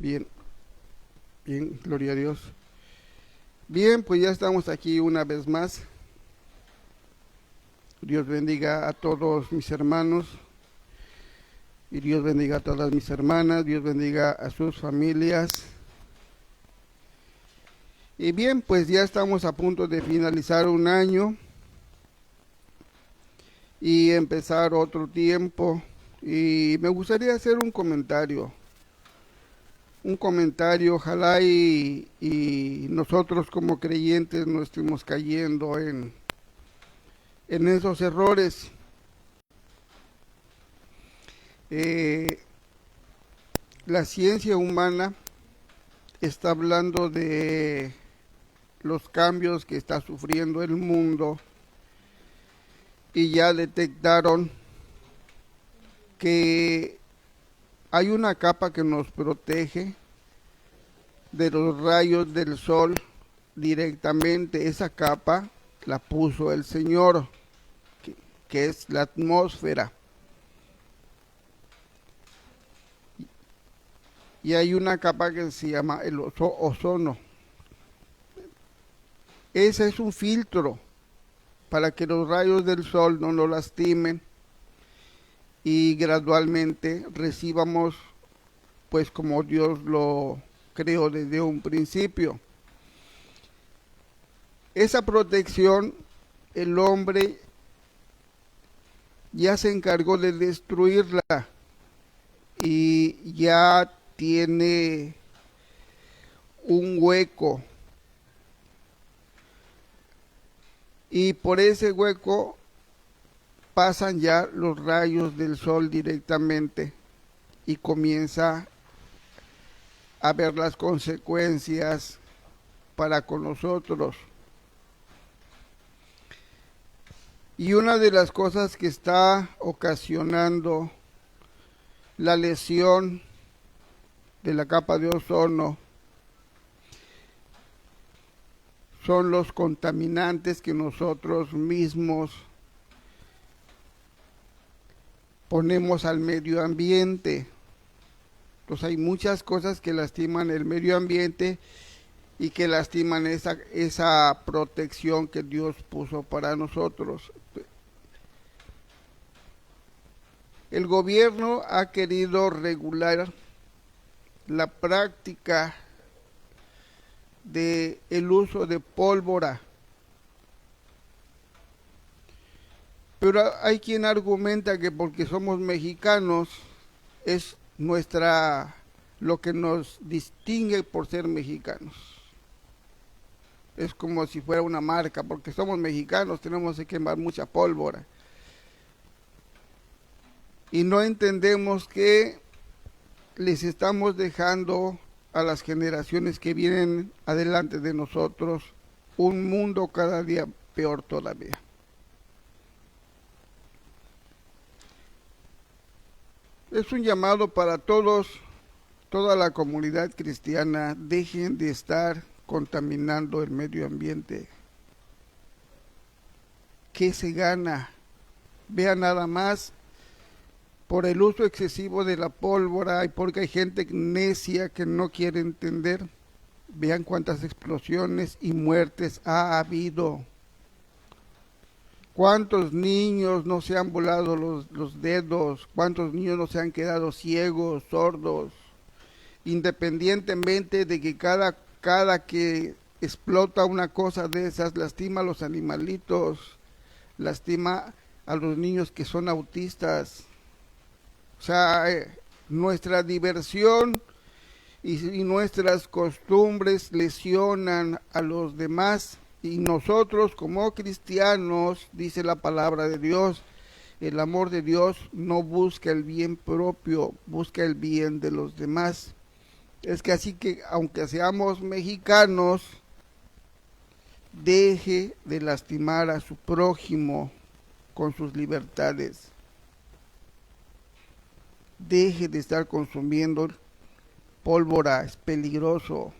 Bien, bien, gloria a Dios. Bien, pues ya estamos aquí una vez más. Dios bendiga a todos mis hermanos y Dios bendiga a todas mis hermanas, Dios bendiga a sus familias. Y bien, pues ya estamos a punto de finalizar un año y empezar otro tiempo. Y me gustaría hacer un comentario, ojalá y nosotros como creyentes no estemos cayendo en esos errores. Eh, la ciencia humana está hablando de los cambios que está sufriendo el mundo y ya detectaron que hay una capa que nos protege de los rayos del sol directamente. Esa capa la puso el Señor, que es la atmósfera. Y hay una capa que se llama el ozono. Ese es un filtro para que los rayos del sol no nos lastimen y gradualmente recibamos, pues como Dios lo creó desde un principio. Esa protección el hombre ya se encargó de destruirla y ya tiene un hueco, y por ese hueco pasan ya los rayos del sol directamente y comienza a ver las consecuencias para con nosotros. Y una de las cosas que está ocasionando la lesión de la capa de ozono son los contaminantes que nosotros mismos ponemos al medio ambiente. Entonces hay muchas cosas que lastiman el medio ambiente y que lastiman esa protección que Dios puso para nosotros. El gobierno ha querido regular la práctica de el uso de pólvora, pero hay quien argumenta que porque somos mexicanos es lo que nos distingue por ser mexicanos. Es como si fuera una marca, porque somos mexicanos tenemos que quemar mucha pólvora y no entendemos que les estamos dejando a las generaciones que vienen adelante de nosotros un mundo cada día peor todavía. Es un llamado para todos, toda la comunidad cristiana: dejen de estar contaminando el medio ambiente. ¿Qué se gana? Vean nada más, por el uso excesivo de la pólvora y porque hay gente necia que no quiere entender. Vean cuántas explosiones y muertes ha habido. ¿Cuántos niños no se han volado los dedos? ¿Cuántos niños no se han quedado ciegos, sordos? Independientemente de que cada que explota una cosa de esas, lastima a los animalitos, lastima a los niños que son autistas. O sea, nuestra diversión y nuestras costumbres lesionan a los demás, y nosotros como cristianos, dice la palabra de Dios, el amor de Dios no busca el bien propio, busca el bien de los demás. Es que así que aunque seamos mexicanos, deje de lastimar a su prójimo con sus libertades. Deje de estar consumiendo pólvora, es peligroso.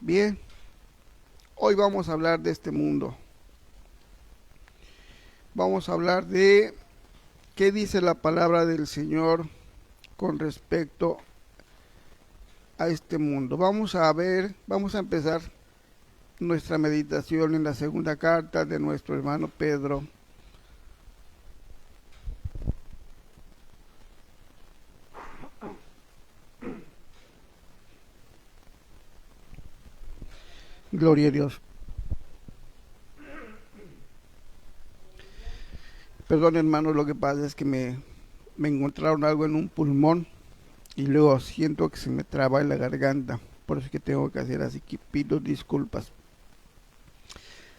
Bien, hoy vamos a hablar de este mundo. Vamos a hablar de qué dice la palabra del Señor con respecto a este mundo. Vamos a empezar nuestra meditación en la segunda carta de nuestro hermano Pedro. Gloria a Dios. Perdón, hermanos, lo que pasa es que me encontraron algo en un pulmón y luego siento que se me traba en la garganta. Por eso es que tengo que hacer así, que pido disculpas.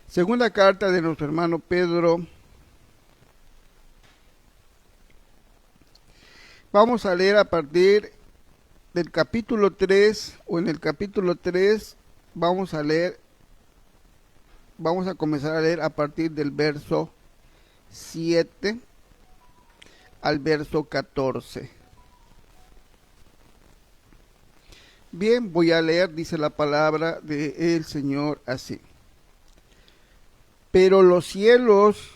Segunda carta de nuestro hermano Pedro. Vamos a leer a partir del capítulo 3, o en el capítulo 3 vamos a comenzar a leer a partir del verso 7 al verso 14. Bien, voy a leer, dice la palabra del Señor así. Pero los cielos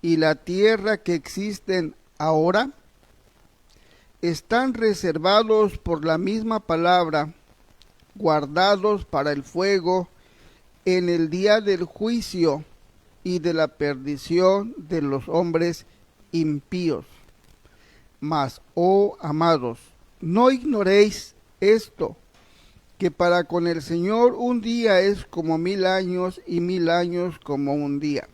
y la tierra que existen ahora están reservados por la misma palabra, guardados para el fuego en el día del juicio y de la perdición de los hombres impíos. Mas, oh amados, no ignoréis esto, que para con el Señor un día es como 1000 años y 1000 años como un día.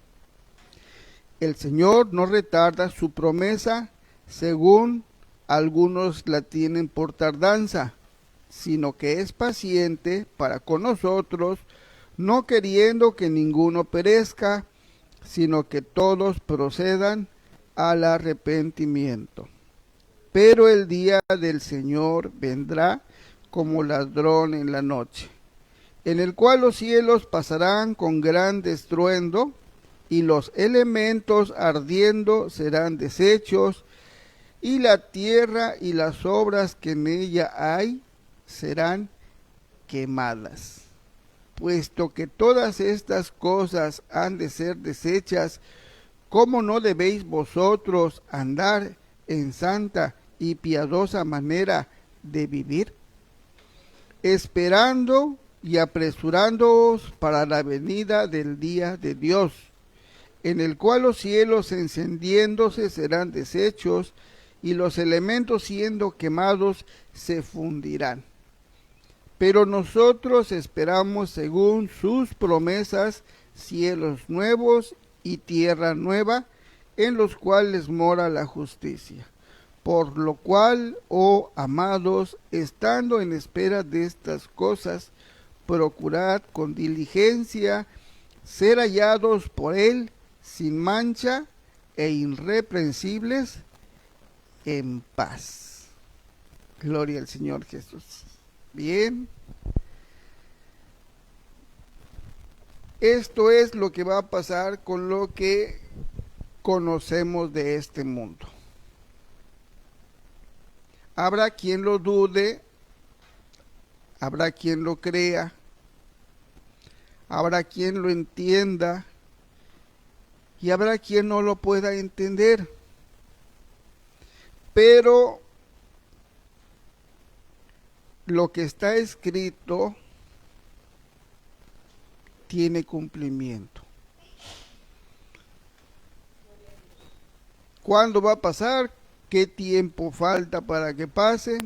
El Señor no retarda su promesa, según algunos la tienen por tardanza, sino que es paciente para con nosotros, no queriendo que ninguno perezca, sino que todos procedan al arrepentimiento. Pero el día del Señor vendrá como ladrón en la noche, en el cual los cielos pasarán con gran estruendo, y los elementos ardiendo serán deshechos, y la tierra y las obras que en ella hay serán quemadas. Puesto que todas estas cosas han de ser deshechas, ¿cómo no debéis vosotros andar en santa y piadosa manera de vivir? Esperando y apresurándoos para la venida del día de Dios, en el cual los cielos encendiéndose serán deshechos, y los elementos siendo quemados se fundirán. Pero nosotros esperamos, según sus promesas, cielos nuevos y tierra nueva, en los cuales mora la justicia. Por lo cual, oh amados, estando en espera de estas cosas, procurad con diligencia ser hallados por Él sin mancha e irreprensibles en paz. Gloria al Señor Jesús. Bien. Esto es lo que va a pasar con lo que conocemos de este mundo. Habrá quien lo dude, habrá quien lo crea, habrá quien lo entienda y habrá quien no lo pueda entender. Pero lo que está escrito tiene cumplimiento. ¿Cuándo va a pasar? ¿Qué tiempo falta para que pase?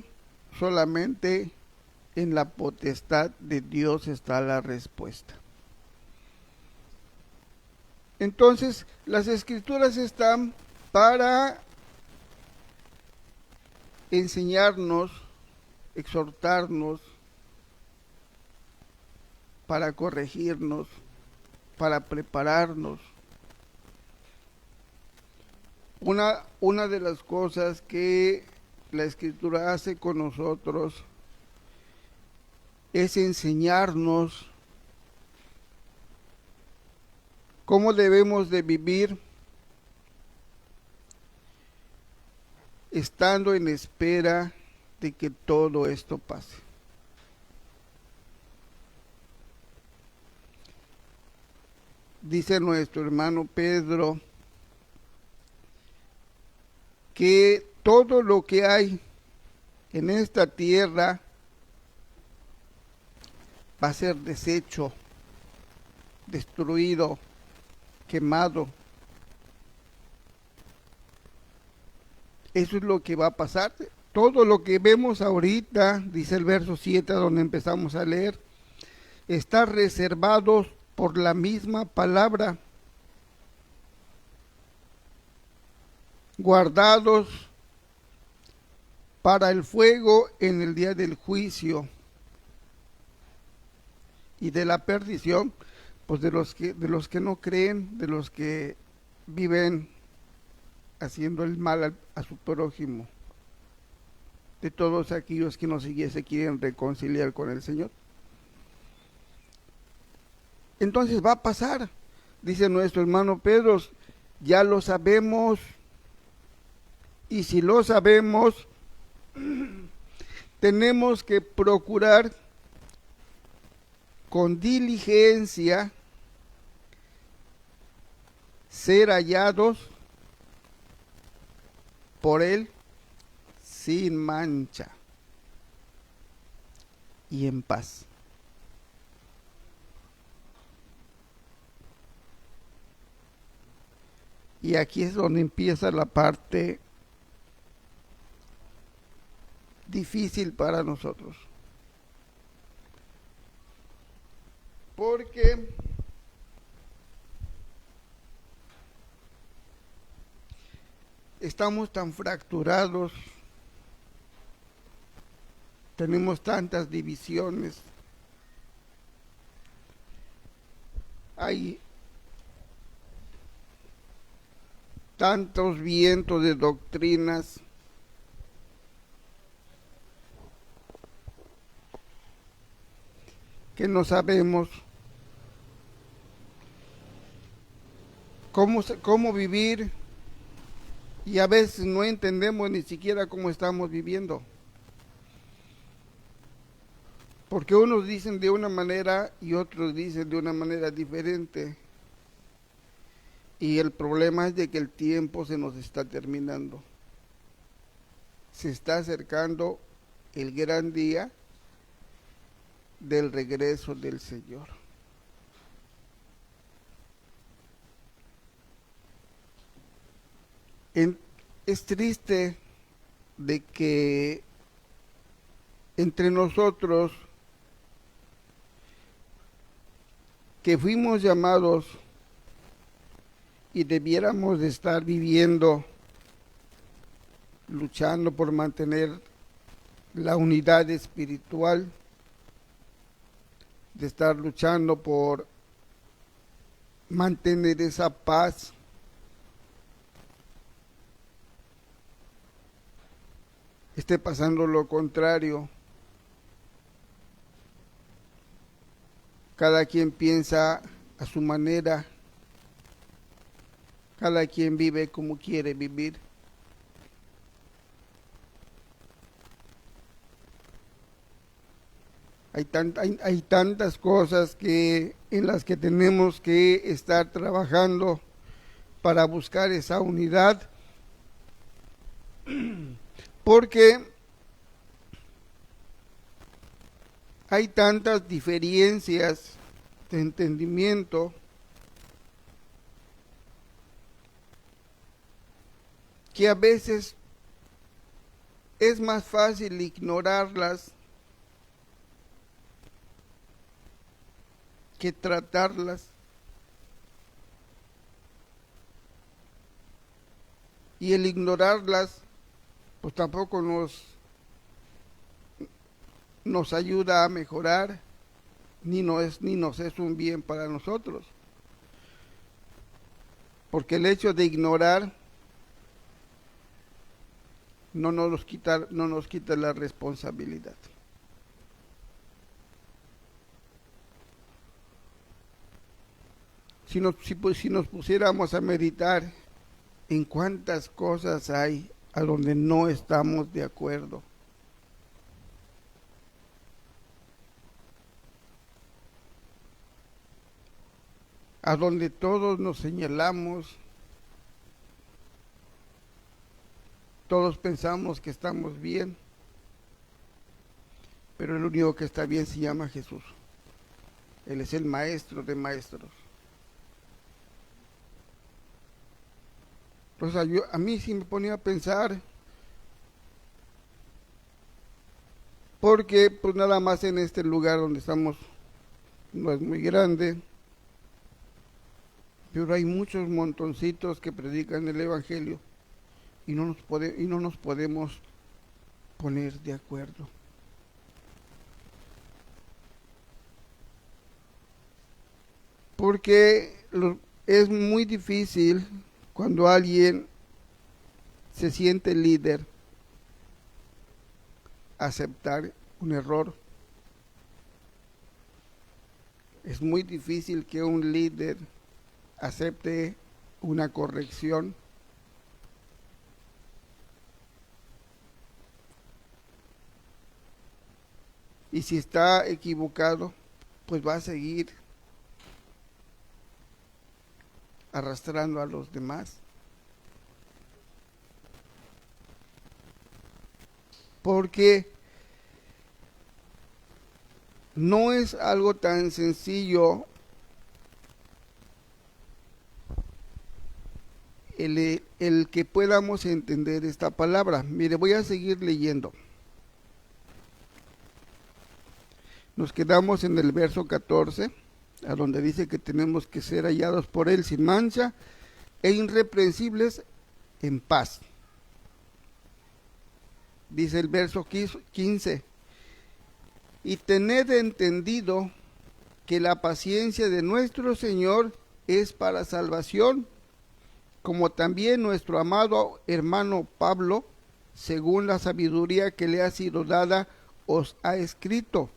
Solamente en la potestad de Dios está la respuesta. Entonces, las escrituras están para enseñarnos, exhortarnos, para corregirnos, para prepararnos. Una de las cosas que la Escritura hace con nosotros es enseñarnos cómo debemos de vivir estando en espera de que todo esto pase. Dice nuestro hermano Pedro que todo lo que hay en esta tierra va a ser deshecho, destruido, quemado. Eso es lo que va a pasar. Todo lo que vemos ahorita, dice el verso 7, donde empezamos a leer, está reservado por la misma palabra, guardados para el fuego en el día del juicio y de la perdición, pues de los que no creen, de los que viven haciendo el mal a su prójimo, de todos aquellos que no se quieren reconciliar con el Señor. Entonces va a pasar, dice nuestro hermano Pedro, ya lo sabemos, y si lo sabemos, tenemos que procurar con diligencia ser hallados por Él sin mancha y en paz. Y aquí es donde empieza la parte difícil para nosotros. Porque estamos tan fracturados, tenemos tantas divisiones, hay tantos vientos de doctrinas, que no sabemos cómo vivir, y a veces no entendemos ni siquiera cómo estamos viviendo. Porque unos dicen de una manera y otros dicen de una manera diferente. Y el problema es de que el tiempo se nos está terminando. Se está acercando el gran día del regreso del Señor. Es triste de que entre nosotros, que fuimos llamados y debiéramos de estar viviendo, luchando por mantener la unidad espiritual, de estar luchando por mantener esa paz, esté pasando lo contrario. Cada quien piensa a su manera, cada quien vive como quiere vivir. Hay tantas cosas en las que tenemos que estar trabajando para buscar esa unidad, porque hay tantas diferencias de entendimiento que a veces es más fácil ignorarlas que tratarlas. Y el ignorarlas, pues tampoco nos ayuda a mejorar, ni nos es un bien para nosotros. Porque el hecho de ignorar no nos quita la responsabilidad. Si nos pusiéramos a meditar en cuántas cosas hay a donde no estamos de acuerdo, a donde todos nos señalamos, todos pensamos que estamos bien, pero el único que está bien se llama Jesús. Él es el maestro de maestros. Entonces a mí sí me ponía a pensar, porque pues nada más en este lugar donde estamos no es muy grande, pero hay muchos montoncitos que predican el Evangelio y no nos podemos poner de acuerdo. Porque es muy difícil cuando alguien se siente líder aceptar un error. Es muy difícil que un líder acepte una corrección. Y si está equivocado, pues va a seguir arrastrando a los demás. Porque no es algo tan sencillo el que podamos entender esta palabra. Mire, voy a seguir leyendo. Nos quedamos en el verso 14, a donde dice que tenemos que ser hallados por Él sin mancha e irreprensibles en paz. Dice el verso 15, y tened entendido que la paciencia de nuestro Señor es para salvación, como también nuestro amado hermano Pablo, según la sabiduría que le ha sido dada, os ha escrito.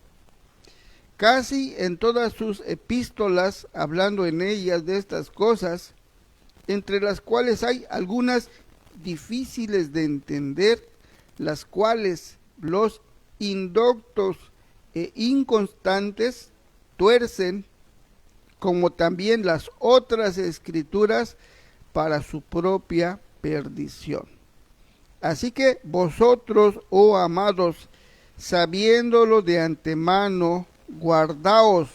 Casi en todas sus epístolas, hablando en ellas de estas cosas, entre las cuales hay algunas difíciles de entender, las cuales los indoctos e inconstantes tuercen, como también las otras escrituras, para su propia perdición. Así que vosotros, oh amados, sabiéndolo de antemano, guardaos,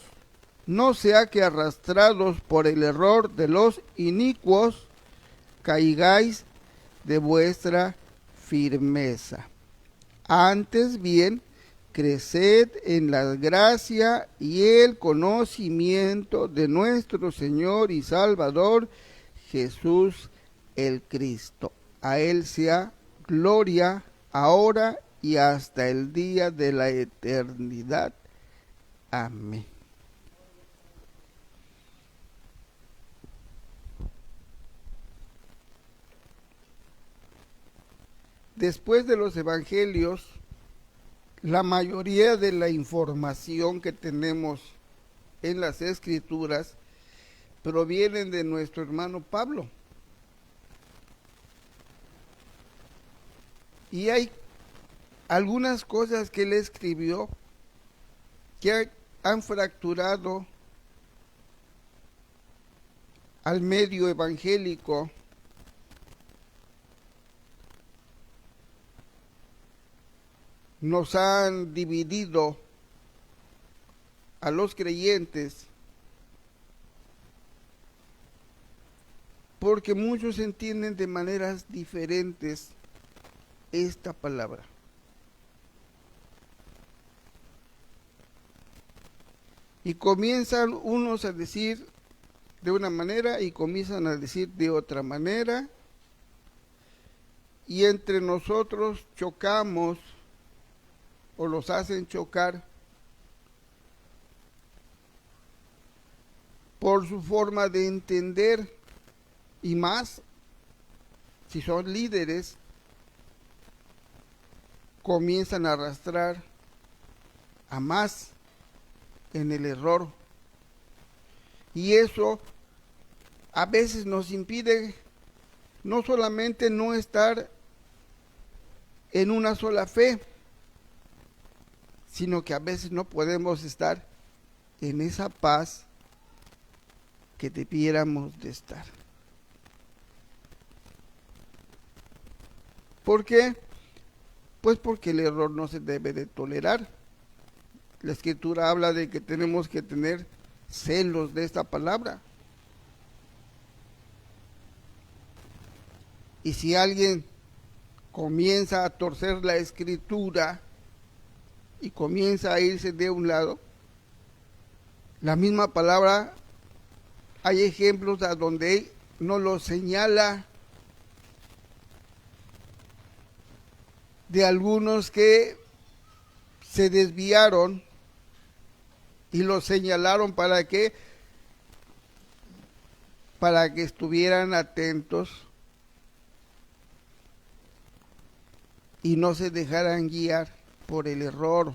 no sea que arrastrados por el error de los inicuos, caigáis de vuestra firmeza. Antes bien, creced en la gracia y el conocimiento de nuestro Señor y Salvador, Jesús el Cristo. A Él sea gloria ahora y hasta el día de la eternidad. Amén. Después de los evangelios, la mayoría de la información que tenemos en las escrituras provienen de nuestro hermano Pablo. Y hay algunas cosas que él escribió que han fracturado al medio evangélico. Nos han dividido a los creyentes porque muchos entienden de maneras diferentes esta palabra. Y comienzan unos a decir de una manera y comienzan a decir de otra manera. Y entre nosotros chocamos o los hacen chocar por su forma de entender, y más si son líderes, comienzan a arrastrar a más en el error. Y eso a veces nos impide no solamente no estar en una sola fe, sino que a veces no podemos estar en esa paz que debiéramos de estar. ¿Por qué? Pues porque el error no se debe de tolerar. La Escritura habla de que tenemos que tener celos de esta palabra. Y si alguien comienza a torcer la Escritura y comienza a irse de un lado, la misma palabra, hay ejemplos a donde nos lo señala, de algunos que se desviaron y lo señalaron para que estuvieran atentos y no se dejaran guiar por el error,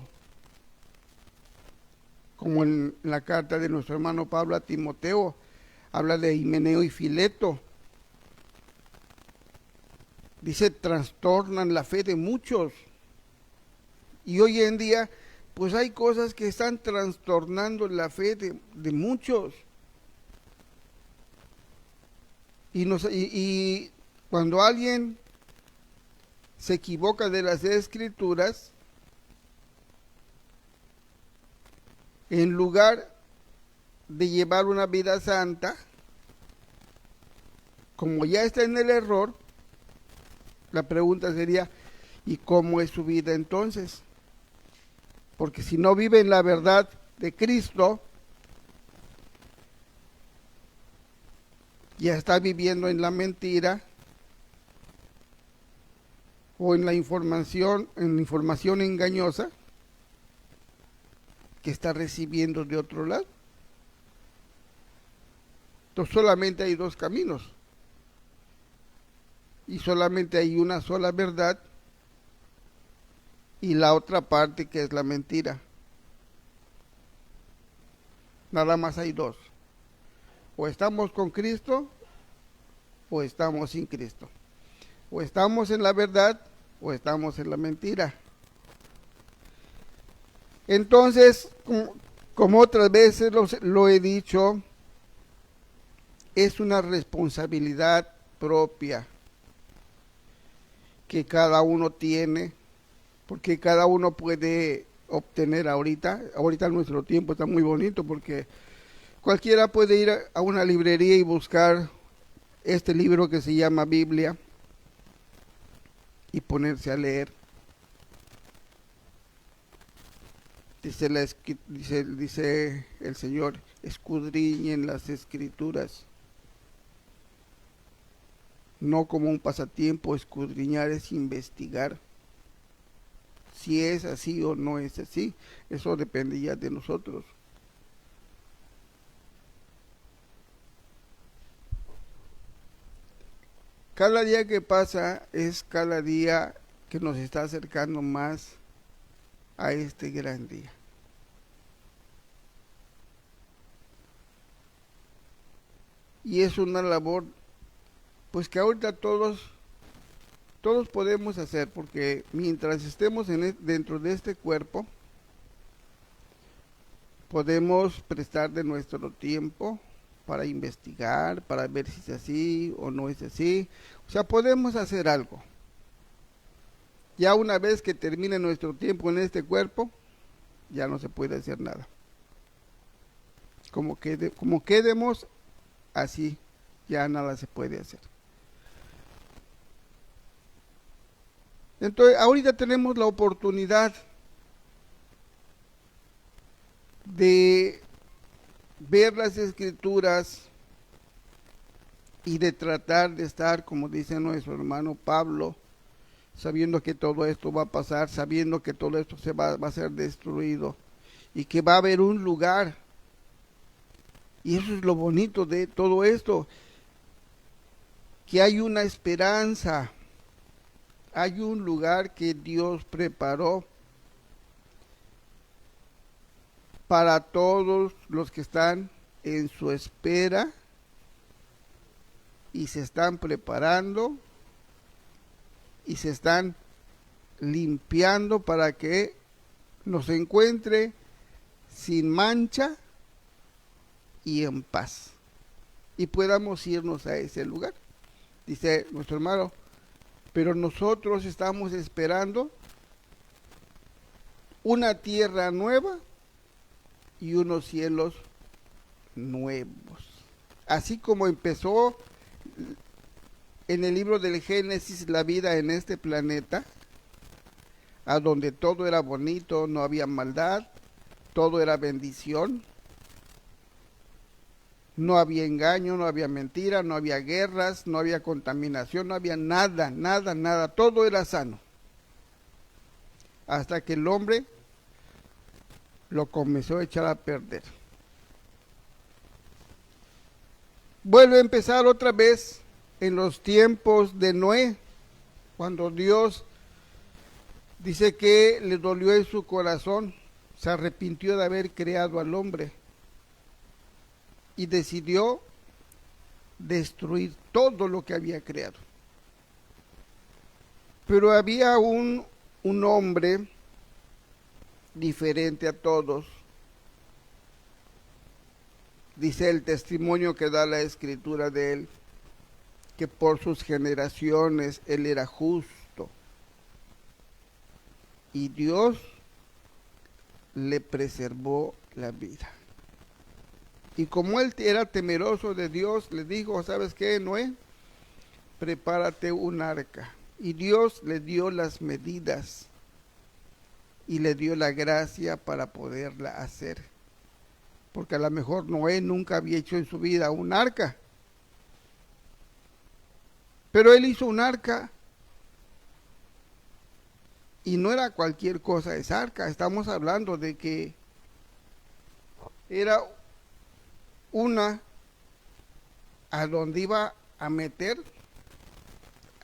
como en la carta de nuestro hermano Pablo a Timoteo, habla de Himeneo y Fileto. Dice, trastornan la fe de muchos. Y hoy en día, pues hay cosas que están trastornando la fe de muchos. Y cuando alguien se equivoca de las Escrituras, en lugar de llevar una vida santa, como ya está en el error, la pregunta sería, ¿y cómo es su vida entonces? Porque si no vive en la verdad de Cristo, ya está viviendo en la mentira o en la información engañosa que está recibiendo de otro lado. Entonces solamente hay dos caminos y solamente hay una sola verdad y la otra parte que es la mentira. Nada más hay dos. O estamos con Cristo o estamos sin Cristo. O estamos en la verdad o estamos en la mentira. Entonces, como otras veces lo he dicho, es una responsabilidad propia que cada uno tiene, porque cada uno puede obtener ahorita nuestro tiempo está muy bonito, porque cualquiera puede ir a una librería y buscar este libro que se llama Biblia y ponerse a leer. Dice el Señor, escudriñen las Escrituras. No como un pasatiempo, escudriñar es investigar. Si es así o no es así, eso depende ya de nosotros. Cada día que pasa es cada día que nos está acercando más a este gran día. Y es una labor, pues que ahorita todos podemos hacer, porque mientras estemos dentro de este cuerpo, podemos prestar de nuestro tiempo para investigar, para ver si es así o no es así. O sea, podemos hacer algo. Ya una vez que termine nuestro tiempo en este cuerpo, ya no se puede hacer nada. Como quedemos así, ya nada se puede hacer. Entonces, ahorita tenemos la oportunidad de ver las Escrituras y de tratar de estar, como dice nuestro hermano Pablo, sabiendo que todo esto va a pasar, sabiendo que todo esto va a ser destruido y que va a haber un lugar. Y eso es lo bonito de todo esto, que hay una esperanza, hay un lugar que Dios preparó para todos los que están en su espera y se están preparando y se están limpiando para que nos encuentre sin mancha y en paz y podamos irnos a ese lugar. Dice nuestro hermano, pero nosotros estamos esperando una tierra nueva y unos cielos nuevos. Así como empezó en el libro del Génesis la vida en este planeta, a donde todo era bonito, no había maldad, todo era bendición, no había engaño, no había mentira, no había guerras, no había contaminación, no había nada, nada, nada, todo era sano. Hasta que el hombre lo comenzó a echar a perder. Vuelve a empezar otra vez en los tiempos de Noé, cuando Dios dice que le dolió en su corazón, se arrepintió de haber creado al hombre y decidió destruir todo lo que había creado. Pero había un hombre diferente a todos. Dice el testimonio que da la escritura de él, que por sus generaciones él era justo. Y Dios le preservó la vida. Y como él era temeroso de Dios, le dijo, ¿sabes qué, Noé? Prepárate un arca. Y Dios le dio las medidas y le dio la gracia para poderla hacer. Porque a lo mejor Noé nunca había hecho en su vida un arca. Pero él hizo un arca. Y no era cualquier cosa esa arca. Estamos hablando de que era una a donde iba a meter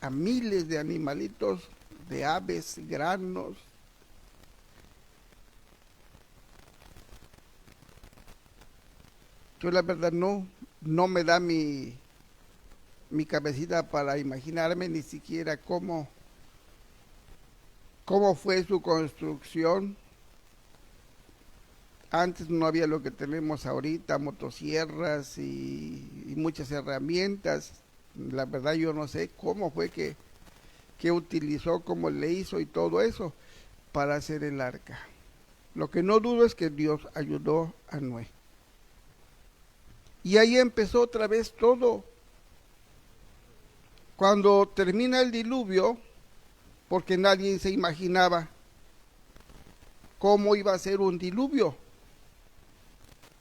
a miles de animalitos, de aves, granos. Yo la verdad no me da mi cabecita para imaginarme ni siquiera cómo fue su construcción. Antes no había lo que tenemos ahorita, motosierras y muchas herramientas. La verdad yo no sé cómo fue que utilizó, cómo le hizo y todo eso para hacer el arca. Lo que no dudo es que Dios ayudó a Noé. Y ahí empezó otra vez todo. Cuando termina el diluvio, porque nadie se imaginaba cómo iba a ser un diluvio.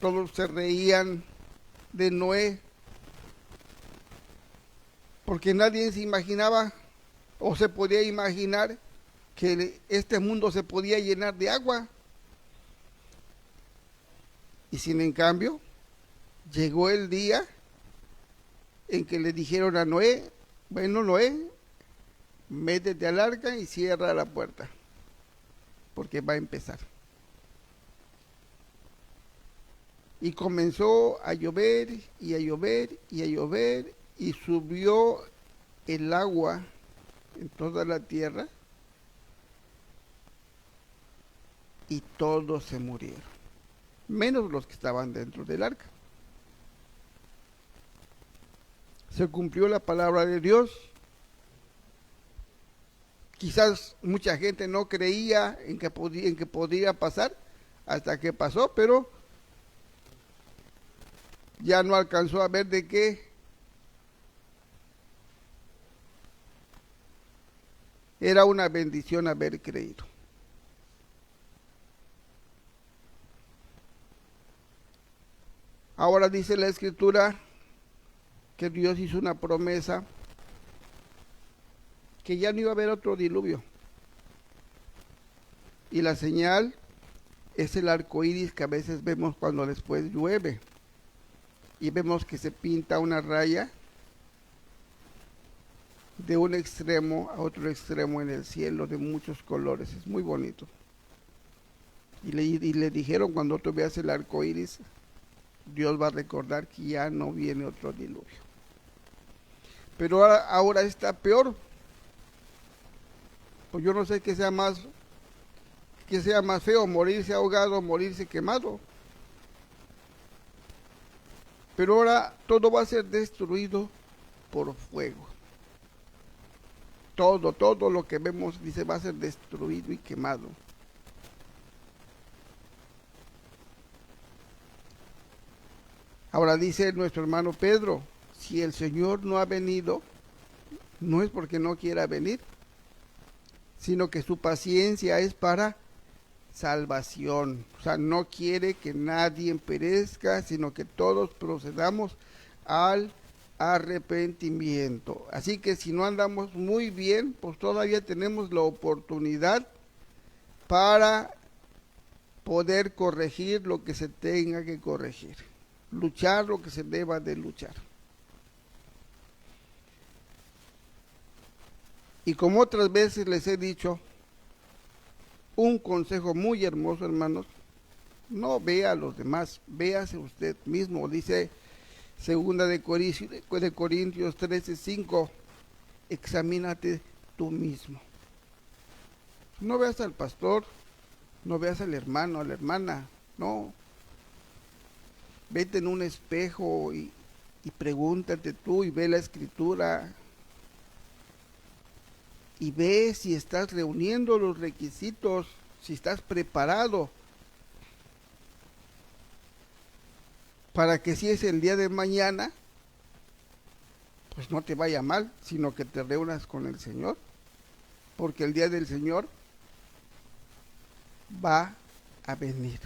Todos se reían de Noé, porque nadie se imaginaba o se podía imaginar que este mundo se podía llenar de agua. Y sin en cambio, llegó el día en que le dijeron a Noé, bueno, Noé, métete al arca y cierra la puerta, porque va a empezar. Y comenzó a llover y a llover y a llover y subió el agua en toda la tierra y todos se murieron, menos los que estaban dentro del arca. Se cumplió la palabra de Dios. Quizás mucha gente no creía en que podía pasar hasta que pasó, pero ya no alcanzó a ver de qué era una bendición haber creído. Ahora dice la Escritura que Dios hizo una promesa que ya no iba a haber otro diluvio. Y la señal es el arco iris que a veces vemos cuando después llueve. Y vemos que se pinta una raya de un extremo a otro extremo en el cielo de muchos colores. Es muy bonito. Y le dijeron, cuando tú veas el arco iris, Dios va a recordar que ya no viene otro diluvio. Pero ahora está peor. Pues yo no sé qué sea más feo, morirse ahogado o morirse quemado. Pero ahora todo va a ser destruido por fuego. Todo lo que vemos, dice, va a ser destruido y quemado. Ahora dice nuestro hermano Pedro, si el Señor no ha venido, no es porque no quiera venir, sino que su paciencia es para salvación. O sea, no quiere que nadie perezca, sino que todos procedamos al arrepentimiento. Así que si no andamos muy bien, pues todavía tenemos la oportunidad para poder corregir lo que se tenga que corregir, luchar lo que se deba de luchar. Y como otras veces les he dicho, un consejo muy hermoso, hermanos, no vea a los demás, véase usted mismo. Dice segunda de Corintios 13:5, examínate tú mismo. No veas al pastor, no veas al hermano, a la hermana, no. Vete en un espejo y pregúntate tú y ve la escritura y ve si estás reuniendo los requisitos, si estás preparado para que si es el día de mañana, pues no te vaya mal, sino que te reúnas con el Señor, porque el día del Señor va a venir.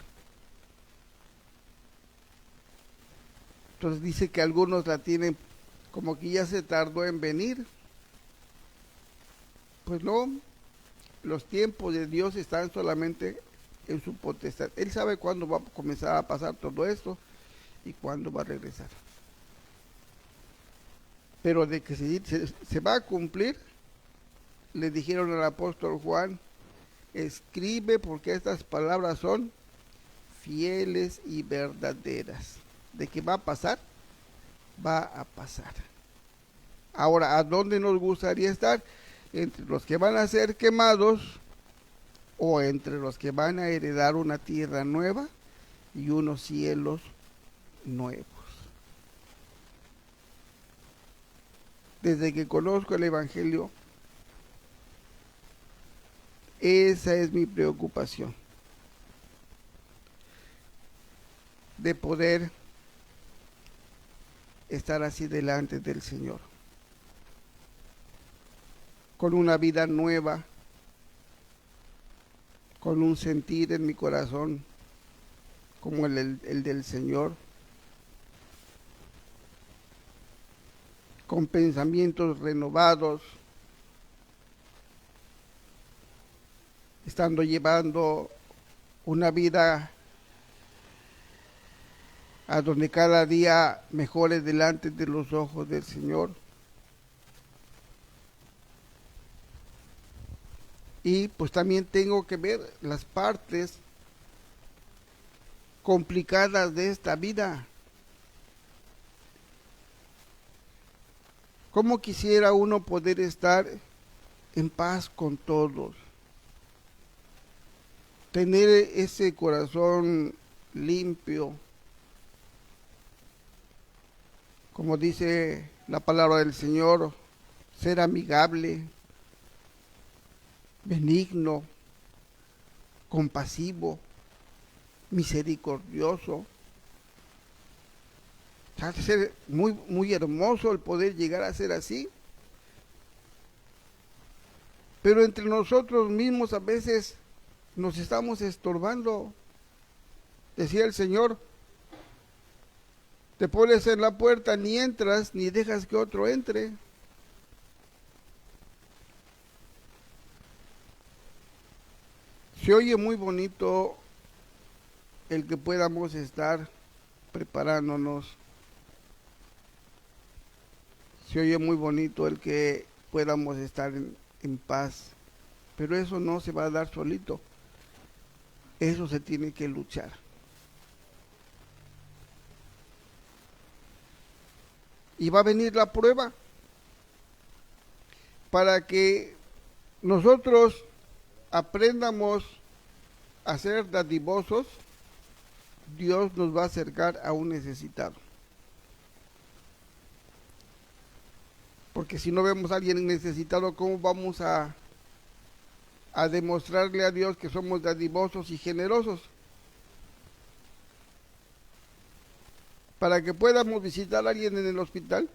Entonces dice que algunos la tienen como que ya se tardó en venir. Pues no, los tiempos de Dios están solamente en su potestad. Él sabe cuándo va a comenzar a pasar todo esto y cuándo va a regresar. Pero de que se va a cumplir, le dijeron al apóstol Juan, escribe porque estas palabras son fieles y verdaderas. De que va a pasar, va a pasar. Ahora, ¿a dónde nos gustaría estar? Entre los que van a ser quemados o entre los que van a heredar una tierra nueva y unos cielos nuevos. Desde que conozco el Evangelio, esa es mi preocupación, de poder estar así delante del Señor, con una vida nueva, con un sentir en mi corazón como el del Señor, con pensamientos renovados, estando llevando una vida a donde cada día mejore delante de los ojos del Señor. Y pues también tengo que ver las partes complicadas de esta vida. ¿Cómo quisiera uno poder estar en paz con todos? Tener ese corazón limpio, como dice la palabra del Señor, ser amigable, benigno, compasivo, misericordioso. Ha de ser muy, muy hermoso el poder llegar a ser así. Pero entre nosotros mismos a veces nos estamos estorbando. Decía el Señor, te pones en la puerta, ni entras, ni dejas que otro entre. Se oye muy bonito el que podamos estar preparándonos. Se oye muy bonito el que podamos estar en paz. Pero eso no se va a dar solito. Eso se tiene que luchar. Y va a venir la prueba para que nosotros aprendamos a ser dadivosos. Dios nos va a acercar a un necesitado. Porque si no vemos a alguien necesitado, ¿cómo vamos a demostrarle a Dios que somos dadivosos y generosos? Para que podamos visitar a alguien en el hospital,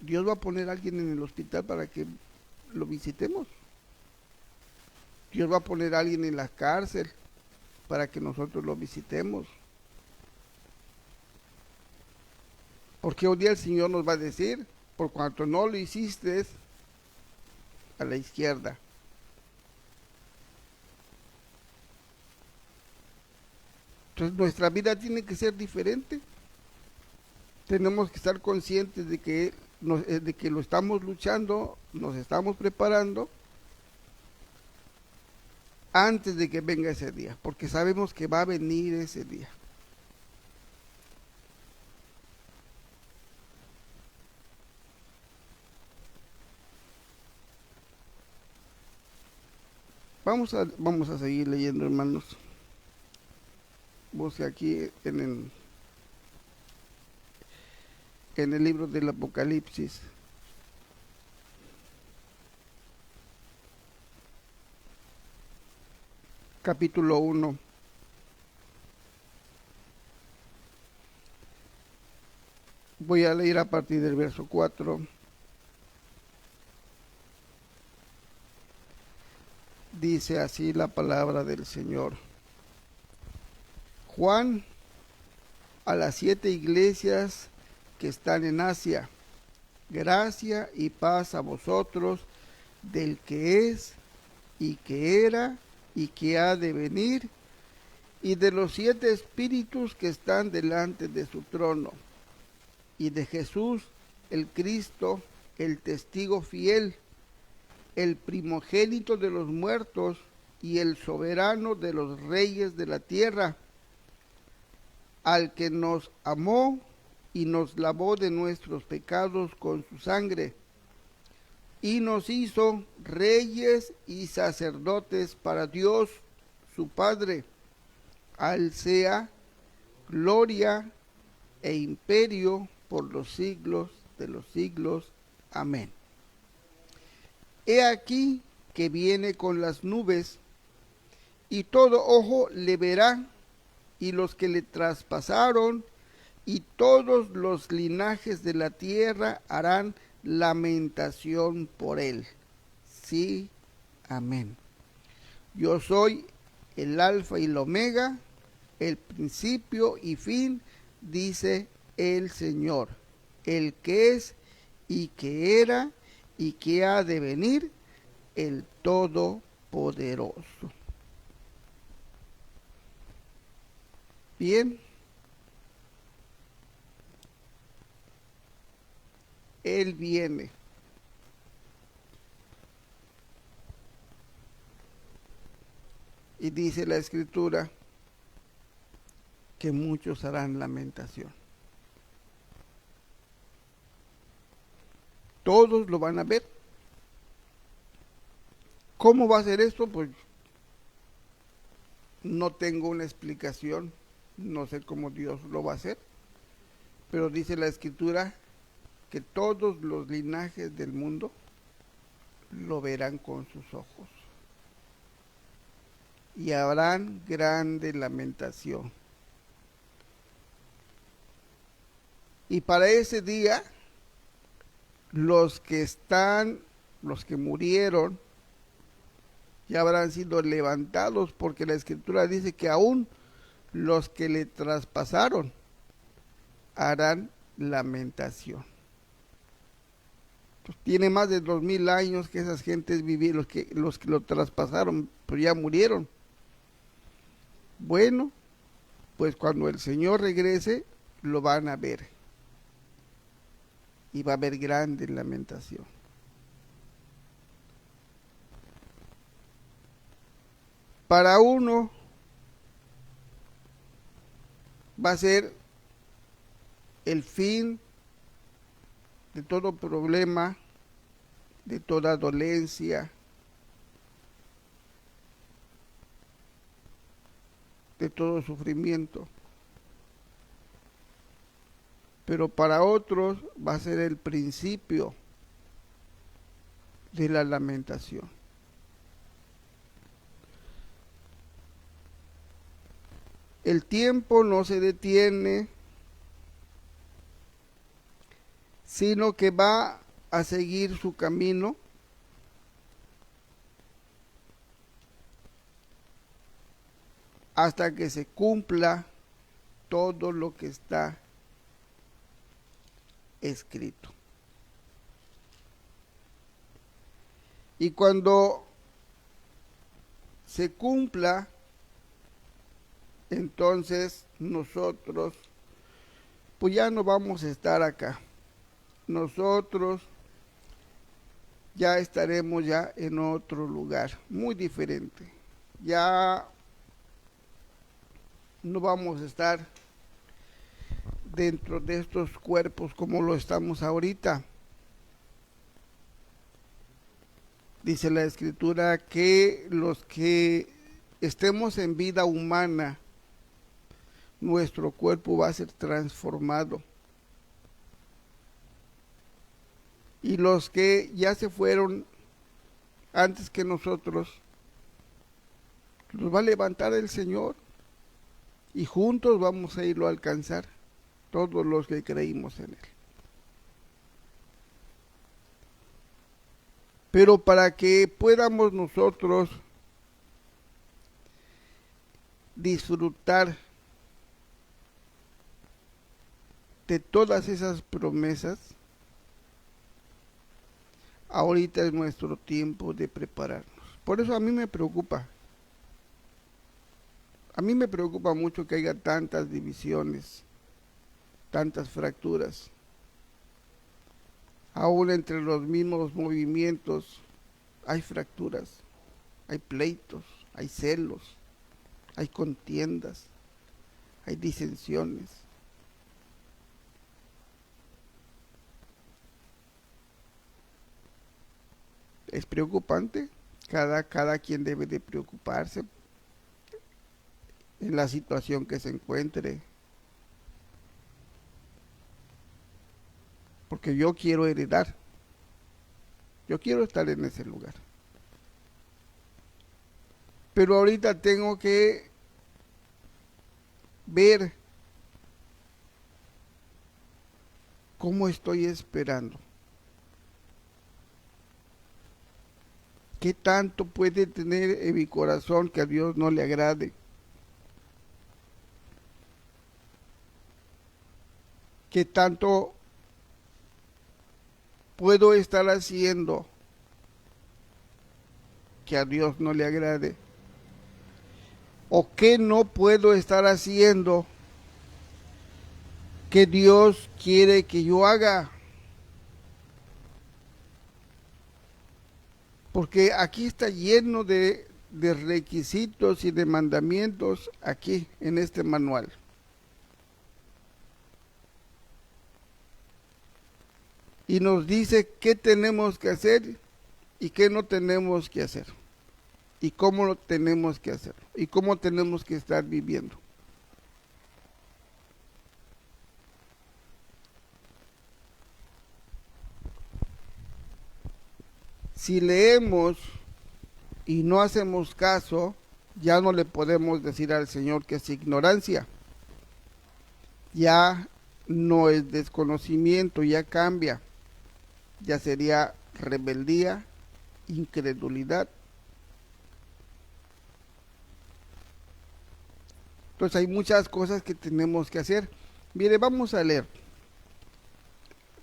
Dios va a poner a alguien en el hospital para que lo visitemos. Dios va a poner a alguien en la cárcel para que nosotros lo visitemos. Porque un día el Señor nos va a decir, por cuanto no lo hiciste a la izquierda. Entonces nuestra vida tiene que ser diferente. Tenemos que estar conscientes de que lo estamos luchando, nos estamos preparando antes de que venga ese día, porque sabemos que va a venir ese día. Vamos a seguir leyendo, hermanos. Busque aquí en el libro del Apocalipsis. Capítulo 1. Voy a leer a partir del verso 4. Dice así la palabra del Señor. Juan, a las 7 iglesias que están en Asia, gracia y paz a vosotros del que es y que era y que ha de venir, y de los 7 espíritus que están delante de su trono, y de Jesús el Cristo, el testigo fiel, el primogénito de los muertos y el soberano de los reyes de la tierra, al que nos amó y nos lavó de nuestros pecados con su sangre, y nos hizo reyes y sacerdotes para Dios su Padre. Al sea gloria e imperio por los siglos de los siglos. Amén. He aquí que viene con las nubes, y todo ojo le verá, y los que le traspasaron, y todos los linajes de la tierra harán lamentación por él. Sí, amén. Yo soy el alfa y el omega, el principio y fin, dice el Señor, el que es y que era y que ha de venir, el Todopoderoso. Bien. Él viene. Y dice la Escritura que muchos harán lamentación. Todos lo van a ver. ¿Cómo va a ser esto? Pues no tengo una explicación. No sé cómo Dios lo va a hacer. Pero dice la Escritura que todos los linajes del mundo lo verán con sus ojos. Y habrán grande lamentación. Y para ese día, los que murieron, ya habrán sido levantados, porque la Escritura dice que aún los que le traspasaron harán lamentación. Pues tiene más de 2000 años que esas gentes vivieron, los que lo traspasaron, pero ya murieron. Bueno, pues cuando el Señor regrese, lo van a ver. Y va a haber grande lamentación. Para uno va a ser el fin de todo problema, de toda dolencia, de todo sufrimiento. Pero para otros va a ser el principio de la lamentación. El tiempo no se detiene, sino que va a seguir su camino hasta que se cumpla todo lo que está escrito. Y cuando se cumpla, entonces nosotros pues ya no vamos a estar acá. Nosotros ya estaremos ya en otro lugar, muy diferente. Ya no vamos a estar dentro de estos cuerpos como lo estamos ahorita. Dice la Escritura que los que estemos en vida humana, nuestro cuerpo va a ser transformado. Y los que ya se fueron antes que nosotros, los va a levantar el Señor y juntos vamos a irlo a alcanzar, todos los que creímos en Él. Pero para que podamos nosotros disfrutar de todas esas promesas, ahorita es nuestro tiempo de prepararnos. Por eso a mí me preocupa. A mí me preocupa mucho que haya tantas divisiones, tantas fracturas. Aún entre los mismos movimientos hay fracturas, hay pleitos, hay celos, hay contiendas, hay disensiones. Es preocupante, cada quien debe de preocuparse en la situación que se encuentre. Porque yo quiero heredar, yo quiero estar en ese lugar. Pero ahorita tengo que ver cómo estoy esperando. ¿Qué tanto puede tener en mi corazón que a Dios no le agrade? ¿Qué tanto puedo estar haciendo que a Dios no le agrade? ¿O qué no puedo estar haciendo que Dios quiere que yo haga? Porque aquí está lleno de requisitos y de mandamientos aquí en este manual. Y nos dice qué tenemos que hacer y qué no tenemos que hacer. Y cómo lo tenemos que hacer. Y cómo tenemos que estar viviendo. Si leemos y no hacemos caso, ya no le podemos decir al Señor que es ignorancia. Ya no es desconocimiento, ya cambia. Ya sería rebeldía, incredulidad. Entonces hay muchas cosas que tenemos que hacer. Mire, vamos a leer.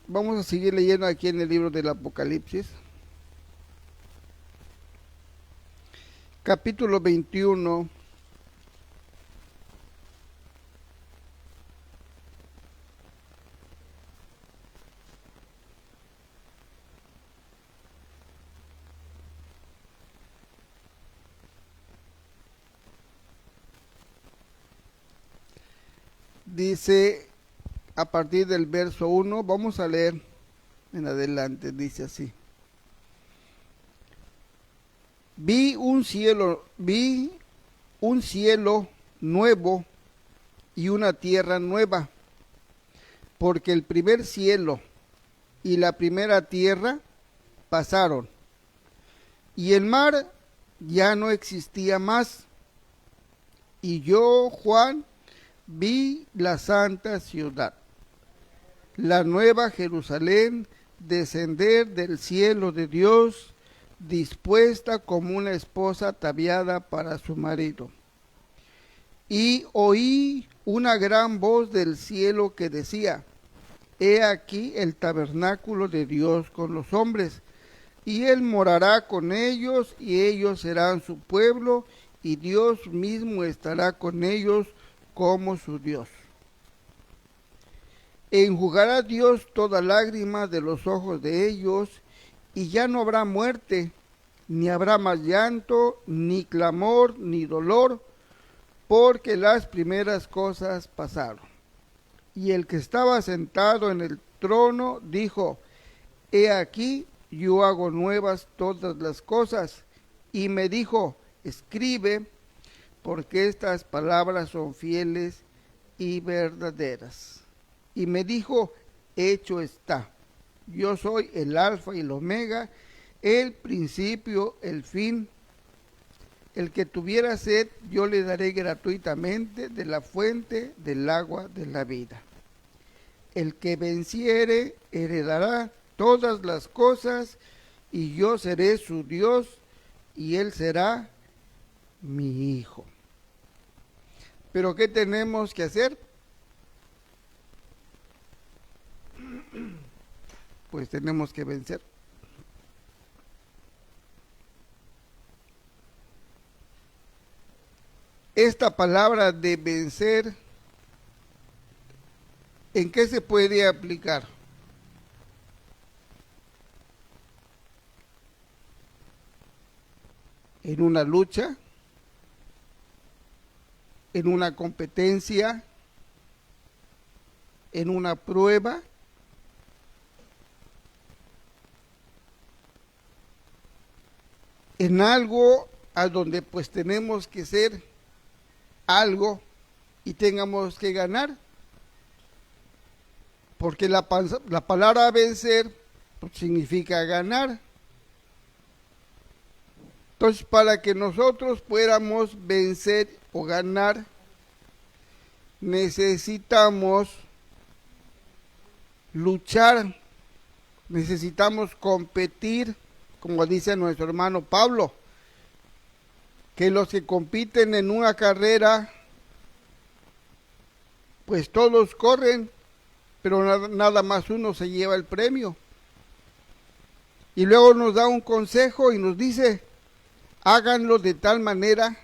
Vamos a seguir leyendo aquí en el libro del Apocalipsis. Capítulo 21. Dice a partir del verso 1, vamos a leer en adelante, dice así. Vi un cielo nuevo y una tierra nueva, porque el primer cielo y la primera tierra pasaron, y el mar ya no existía más. Y yo, Juan, vi la santa ciudad, la nueva Jerusalén, descender del cielo de Dios, dispuesta como una esposa ataviada para su marido. Y oí una gran voz del cielo que decía: He aquí el tabernáculo de Dios con los hombres, y él morará con ellos, y ellos serán su pueblo, y Dios mismo estará con ellos como su Dios. Enjugará Dios toda lágrima de los ojos de ellos, y ya no habrá muerte, ni habrá más llanto, ni clamor, ni dolor, porque las primeras cosas pasaron. Y el que estaba sentado en el trono dijo: He aquí, yo hago nuevas todas las cosas. Y me dijo: Escribe, porque estas palabras son fieles y verdaderas. Y me dijo: Hecho está. Yo soy el Alfa y el Omega, el principio, el fin. El que tuviera sed, yo le daré gratuitamente de la fuente del agua de la vida. El que venciere, heredará todas las cosas, y yo seré su Dios, y él será mi hijo. Pero ¿qué tenemos que hacer? Pues tenemos que vencer. Esta palabra de vencer, ¿en qué se puede aplicar? En una lucha, en una competencia, en una prueba, en algo a donde pues tenemos que ser algo y tengamos que ganar, porque la palabra vencer pues, significa ganar. Entonces, para que nosotros podamos vencer o ganar, necesitamos luchar, necesitamos competir, como dice nuestro hermano Pablo, que los que compiten en una carrera, pues todos corren, pero nada más uno se lleva el premio. Y luego nos da un consejo y nos dice: háganlo de tal manera,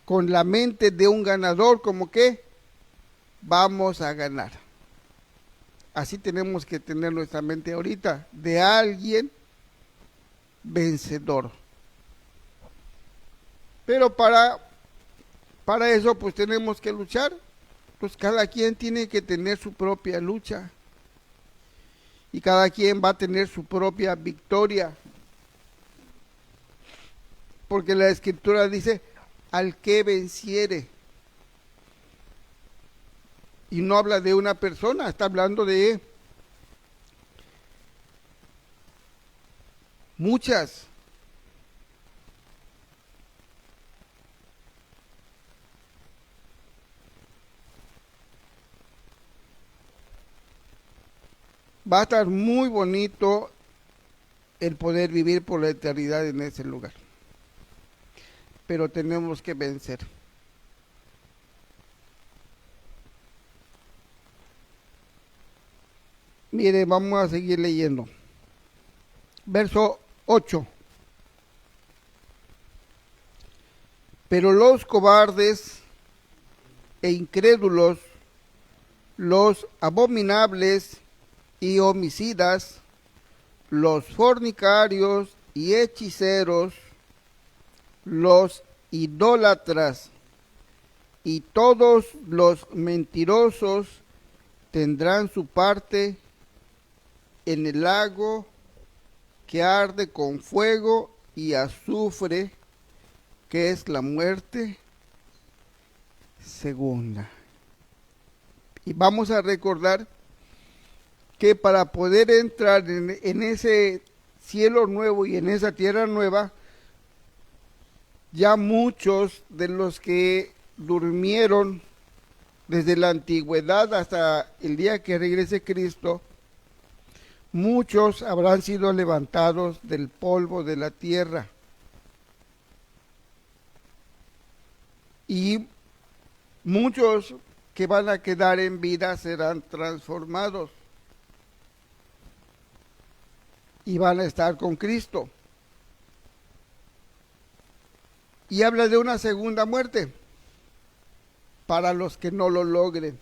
con la mente de un ganador, como que vamos a ganar. Así tenemos que tener nuestra mente ahorita, de alguien vencedor. Pero para eso pues tenemos que luchar. Pues cada quien tiene que tener su propia lucha. Y cada quien va a tener su propia victoria. Porque la Escritura dice: al que venciere. Y no habla de una persona, está hablando de muchas. Va a estar muy bonito el poder vivir por la eternidad en ese lugar. Pero tenemos que vencer. Mire, vamos a seguir leyendo. Verso 8. Pero los cobardes e incrédulos, los abominables y homicidas, los fornicarios y hechiceros, los idólatras y todos los mentirosos tendrán su parte en el lago que arde con fuego y azufre, que es la muerte segunda. Y vamos a recordar que para poder entrar en ese cielo nuevo y en esa tierra nueva, ya muchos de los que durmieron desde la antigüedad hasta el día que regrese Cristo, muchos habrán sido levantados del polvo de la tierra y muchos que van a quedar en vida serán transformados y van a estar con Cristo. Y habla de una segunda muerte para los que no lo logren,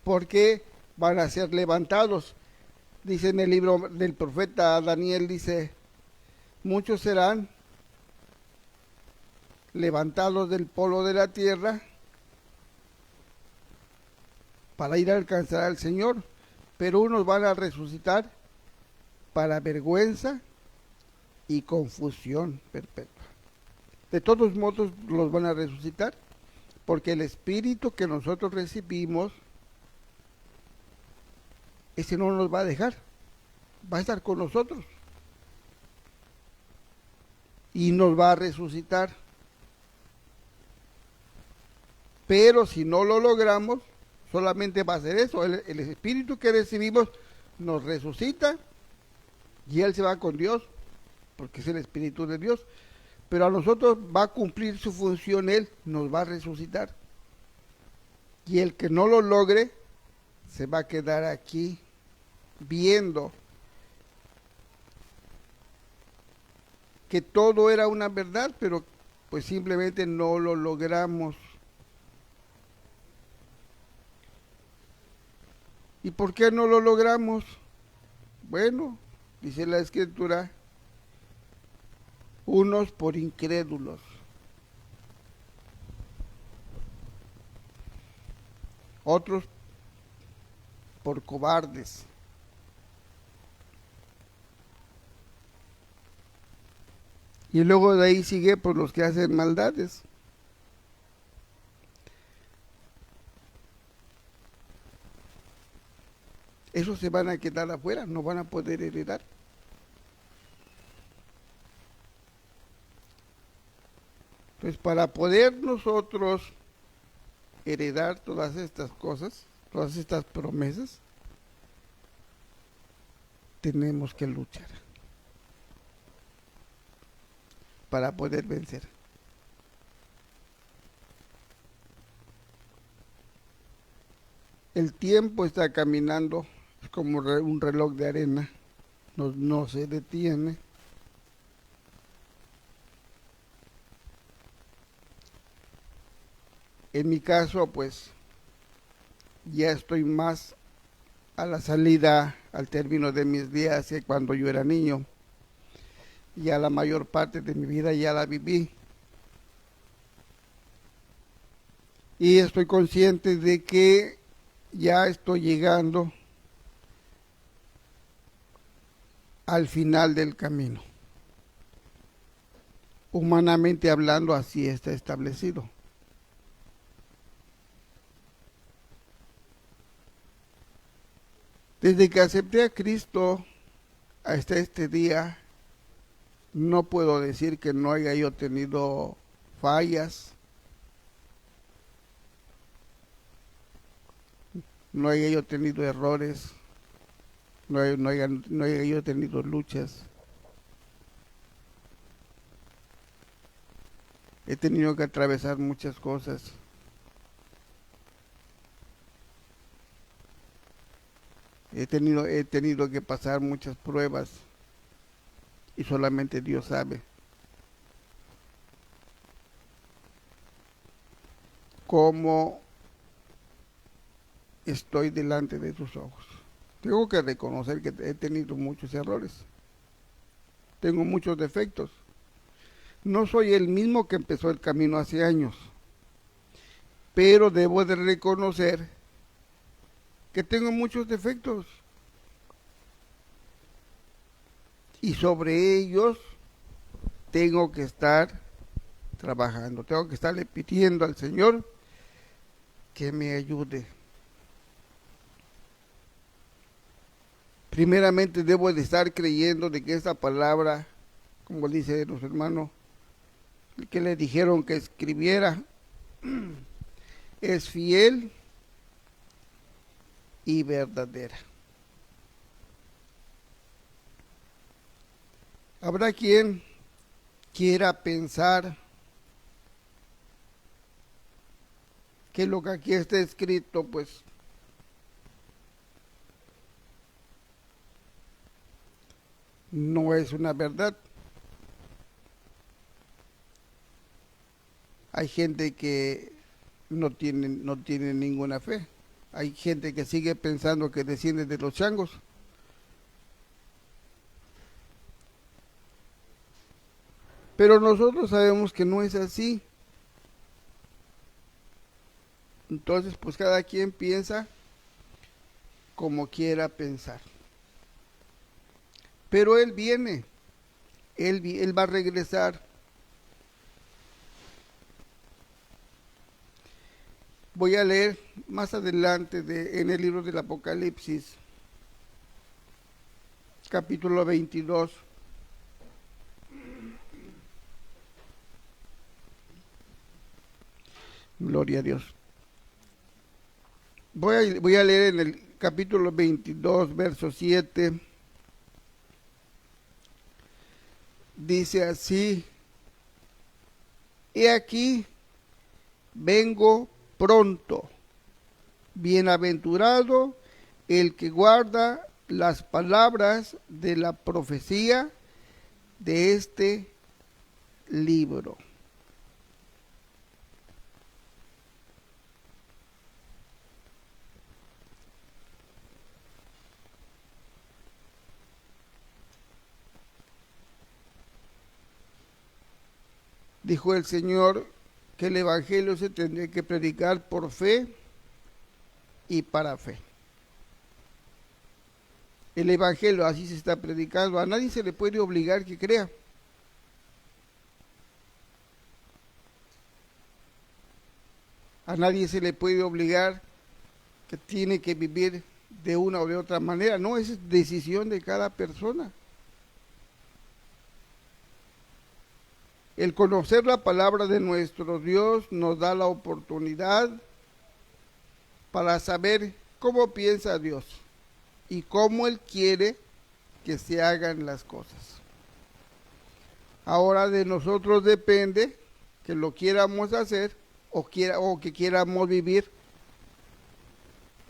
porque van a ser levantados. Dice en el libro del profeta Daniel, dice, muchos serán levantados del polvo de la tierra para ir a alcanzar al Señor, pero unos van a resucitar para vergüenza y confusión perpetua. De todos modos los van a resucitar, porque el Espíritu que nosotros recibimos, ese no nos va a dejar, va a estar con nosotros y nos va a resucitar. Pero si no lo logramos, solamente va a ser eso, el Espíritu que recibimos nos resucita y Él se va con Dios, porque es el Espíritu de Dios, pero a nosotros va a cumplir su función, Él nos va a resucitar. Y el que no lo logre, se va a quedar aquí viendo que todo era una verdad, pero pues simplemente no lo logramos. ¿Y por qué no lo logramos? Bueno, dice la Escritura, unos por incrédulos, otros por cobardes, y luego de ahí sigue por los que hacen maldades. Esos se van a quedar afuera, no van a poder heredar. Entonces, para poder nosotros heredar todas estas cosas, todas estas promesas, tenemos que luchar para poder vencer. El tiempo está caminando, es como un reloj de arena, no se detiene. En mi caso, pues, ya estoy más a la salida, al término de mis días que cuando yo era niño. Ya la mayor parte de mi vida ya la viví. Y estoy consciente de que ya estoy llegando al final del camino. Humanamente hablando, así está establecido. Desde que acepté a Cristo hasta este día, no puedo decir que no haya yo tenido fallas, no haya yo tenido errores, no haya yo tenido luchas. He tenido que atravesar muchas cosas. He tenido que pasar muchas pruebas y solamente Dios sabe cómo estoy delante de sus ojos. Tengo que reconocer que he tenido muchos errores, tengo muchos defectos. No soy el mismo que empezó el camino hace años, pero debo de reconocer que tengo muchos defectos y sobre ellos tengo que estar trabajando, tengo que estarle pidiendo al Señor que me ayude. Primeramente debo de estar creyendo de que esta palabra, como dice los hermanos, que le dijeron que escribiera, es fiel y verdadera. Habrá quien quiera pensar que lo que aquí está escrito, pues, no es una verdad. Hay gente que no tiene ninguna fe. Hay gente que sigue pensando que desciende de los changos. Pero nosotros sabemos que no es así. Entonces, pues cada quien piensa como quiera pensar. Pero Él viene, Él va a regresar. Voy a leer más adelante en el libro del Apocalipsis, capítulo 22. Gloria a Dios. Voy a leer en el capítulo 22, verso 7. Dice así: He aquí, vengo pronto. Bienaventurado el que guarda las palabras de la profecía de este libro. Dijo el Señor que el Evangelio se tendría que predicar por fe y para fe. El Evangelio así se está predicando. A nadie se le puede obligar que crea. A nadie se le puede obligar que tiene que vivir de una o de otra manera. No, es decisión de cada persona. El conocer la palabra de nuestro Dios nos da la oportunidad para saber cómo piensa Dios y cómo Él quiere que se hagan las cosas. Ahora de nosotros depende que lo quieramos hacer o que quieramos vivir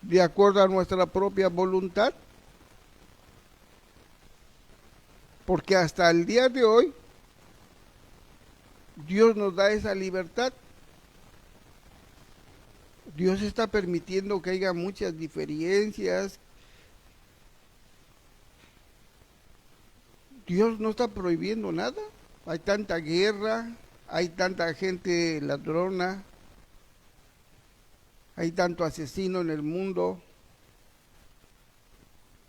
de acuerdo a nuestra propia voluntad. Porque hasta el día de hoy Dios nos da esa libertad. Dios está permitiendo que haya muchas diferencias. Dios no está prohibiendo nada. Hay tanta guerra, hay tanta gente ladrona, hay tanto asesino en el mundo.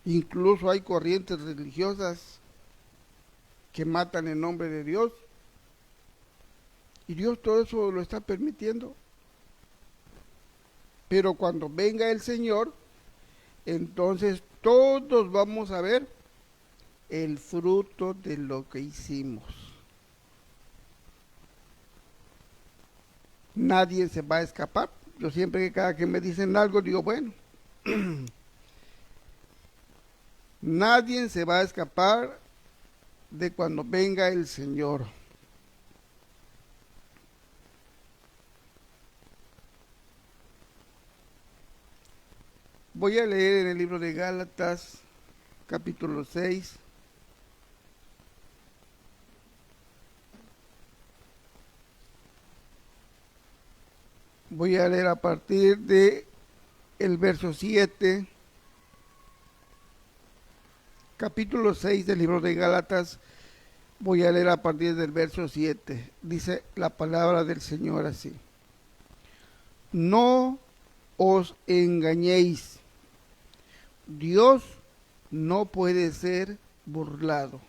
Incluso hay corrientes religiosas que matan en nombre de Dios. Y Dios todo eso lo está permitiendo. Pero cuando venga el Señor, entonces todos vamos a ver el fruto de lo que hicimos. Nadie se va a escapar. Yo siempre que cada que me dicen algo digo, bueno, nadie se va a escapar de cuando venga el Señor. Voy a leer en el libro de Gálatas, capítulo 6. Voy a leer a partir de el verso 7. Capítulo 6 del libro de Gálatas. Voy a leer a partir del verso 7. Dice la palabra del Señor así: No os engañéis. Dios no puede ser burlado,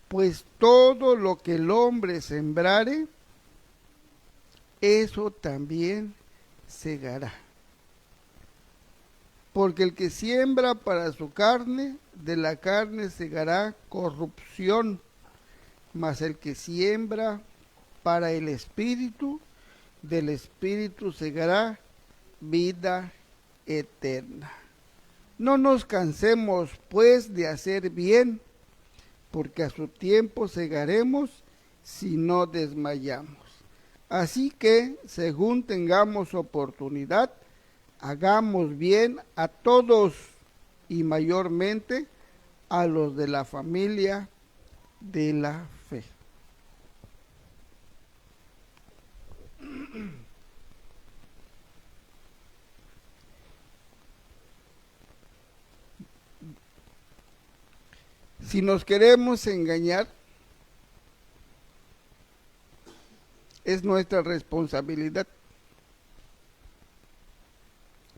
pues todo lo que el hombre sembrare, eso también segará. Porque el que siembra para su carne, de la carne segará corrupción, mas el que siembra para el Espíritu, del Espíritu segará vida eterna. No nos cansemos, pues, de hacer bien, porque a su tiempo segaremos si no desmayamos. Así que, según tengamos oportunidad, hagamos bien a todos y mayormente a los de la familia de la fe. Si nos queremos engañar, es nuestra responsabilidad.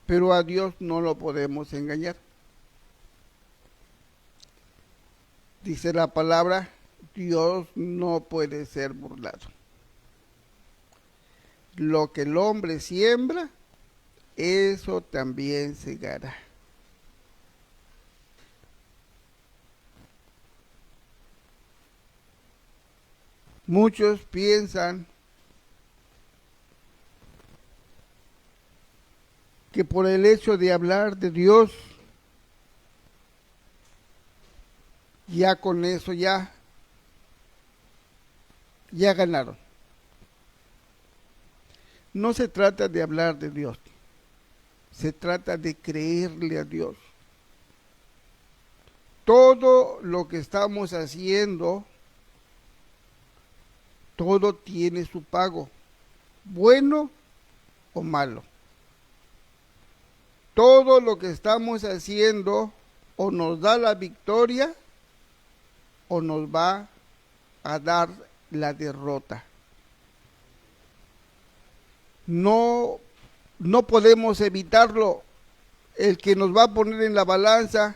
Pero a Dios no lo podemos engañar. Dice la palabra, Dios no puede ser burlado. Lo que el hombre siembra, eso también segará. Muchos piensan que por el hecho de hablar de Dios, ya con eso ya ganaron. No se trata de hablar de Dios, se trata de creerle a Dios. Todo lo que estamos haciendo, todo tiene su pago, bueno o malo. Todo lo que estamos haciendo o nos da la victoria o nos va a dar la derrota. No podemos evitarlo. El que nos va a poner en la balanza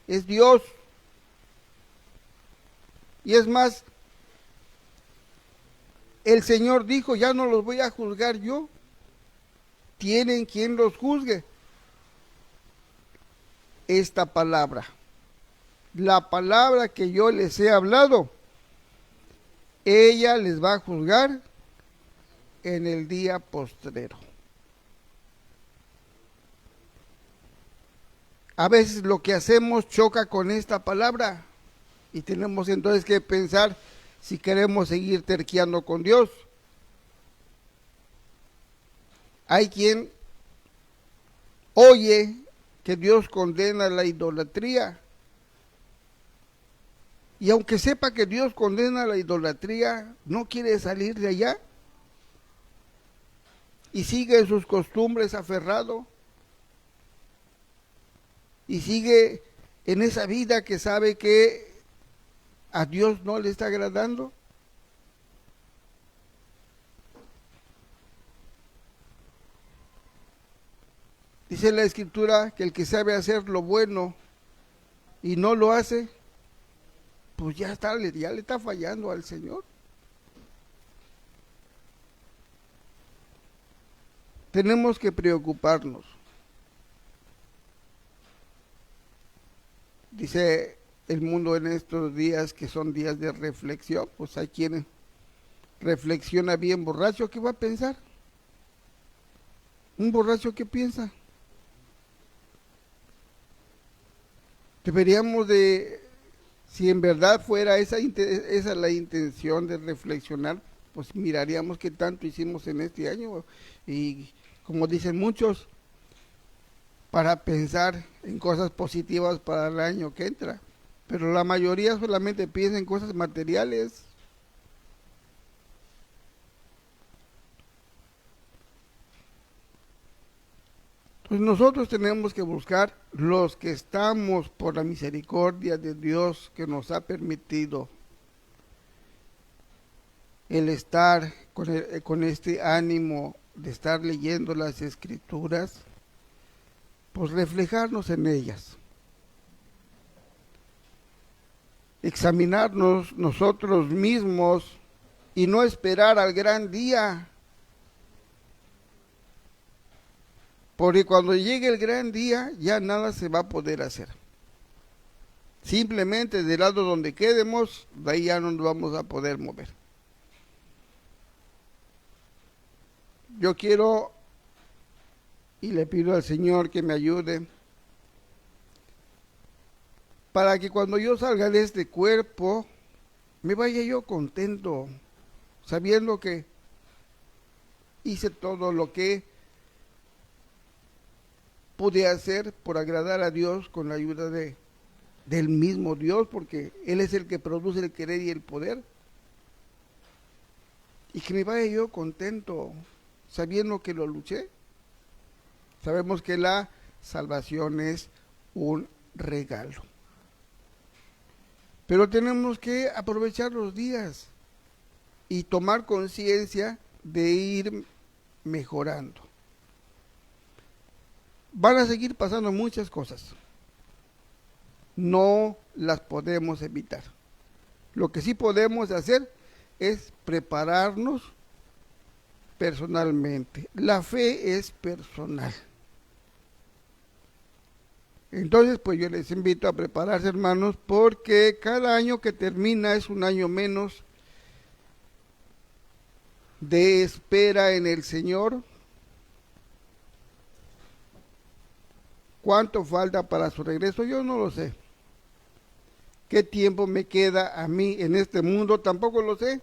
es Dios. Y es más, el Señor dijo, ya no los voy a juzgar yo. Tienen quien los juzgue. Esta palabra, la palabra que yo les he hablado, ella les va a juzgar en el día postrero. A veces lo que hacemos choca con esta palabra y tenemos entonces que pensar si queremos seguir terqueando con Dios. Hay quien oye que Dios condena la idolatría. Y aunque sepa que Dios condena la idolatría, no quiere salir de allá. Y sigue en sus costumbres aferrado. Y sigue en esa vida que sabe que a Dios no le está agradando. Dice la Escritura que el que sabe hacer lo bueno y no lo hace, pues ya le está fallando al Señor. Tenemos que preocuparnos. Dice el mundo en estos días que son días de reflexión, pues hay quien reflexiona bien borracho, ¿qué va a pensar? ¿Un borracho qué piensa? Deberíamos de, si en verdad fuera esa la intención de reflexionar, pues miraríamos qué tanto hicimos en este año y como dicen muchos, para pensar en cosas positivas para el año que entra. Pero la mayoría solamente piensa en cosas materiales. Pues nosotros tenemos que buscar los que estamos por la misericordia de Dios que nos ha permitido el estar con este ánimo de estar leyendo las Escrituras, pues reflejarnos en ellas. Examinarnos nosotros mismos y no esperar al gran día. Porque cuando llegue el gran día ya nada se va a poder hacer. Simplemente del lado donde quedemos, de ahí ya no nos vamos a poder mover. yo quiero y le pido al Señor que me ayude para que cuando yo salga de este cuerpo me vaya yo contento, sabiendo que hice todo lo que pude hacer por agradar a Dios con la ayuda del mismo Dios, porque Él es el que produce el querer y el poder. Y que me vaya yo contento, sabiendo que lo luché. Sabemos que la salvación es un regalo. Pero tenemos que aprovechar los días y tomar conciencia de ir mejorando. Van a seguir pasando muchas cosas. No las podemos evitar. Lo que sí podemos hacer es prepararnos personalmente. La fe es personal. Entonces, pues yo les invito a prepararse, hermanos, porque cada año que termina es un año menos de espera en el Señor. ¿Cuánto falta para su regreso? Yo no lo sé. ¿Qué tiempo me queda a mí en este mundo? Tampoco lo sé.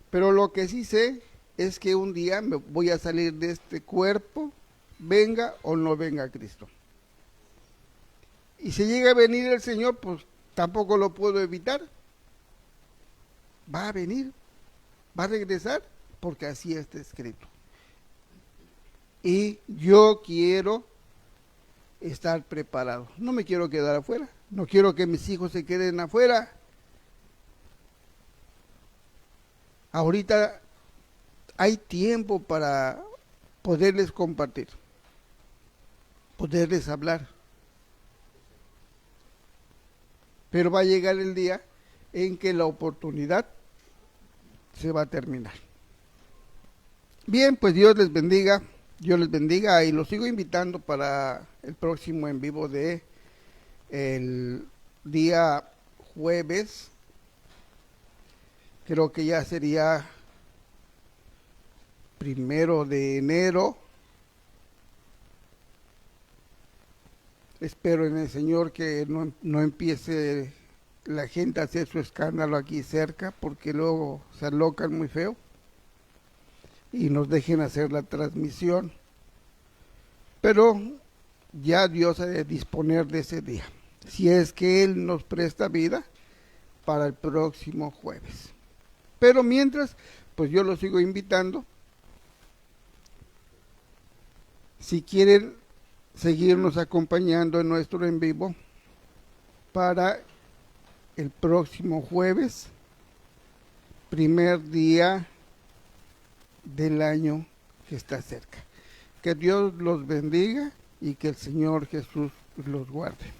Pero lo que sí sé es que un día me voy a salir de este cuerpo, venga o no venga Cristo. Y si llega a venir el Señor, pues tampoco lo puedo evitar. Va a venir, va a regresar, porque así está escrito. Y yo quiero estar preparado. No me quiero quedar afuera. No quiero que mis hijos se queden afuera. Ahorita hay tiempo para poderles compartir, poderles hablar. Pero va a llegar el día en que la oportunidad se va a terminar. Bien, pues Dios les bendiga y los sigo invitando para el próximo en vivo de el día jueves. Creo que ya sería 1 de enero. Espero en el Señor que no empiece la gente a hacer su escándalo aquí cerca, porque luego se alocan muy feo y nos dejen hacer la transmisión. Pero ya Dios ha de disponer de ese día, si es que Él nos presta vida para el próximo jueves. Pero mientras, pues yo los sigo invitando. Si quieren seguirnos acompañando en nuestro en vivo para el próximo jueves, primer día del año que está cerca. Que Dios los bendiga y que el Señor Jesús los guarde.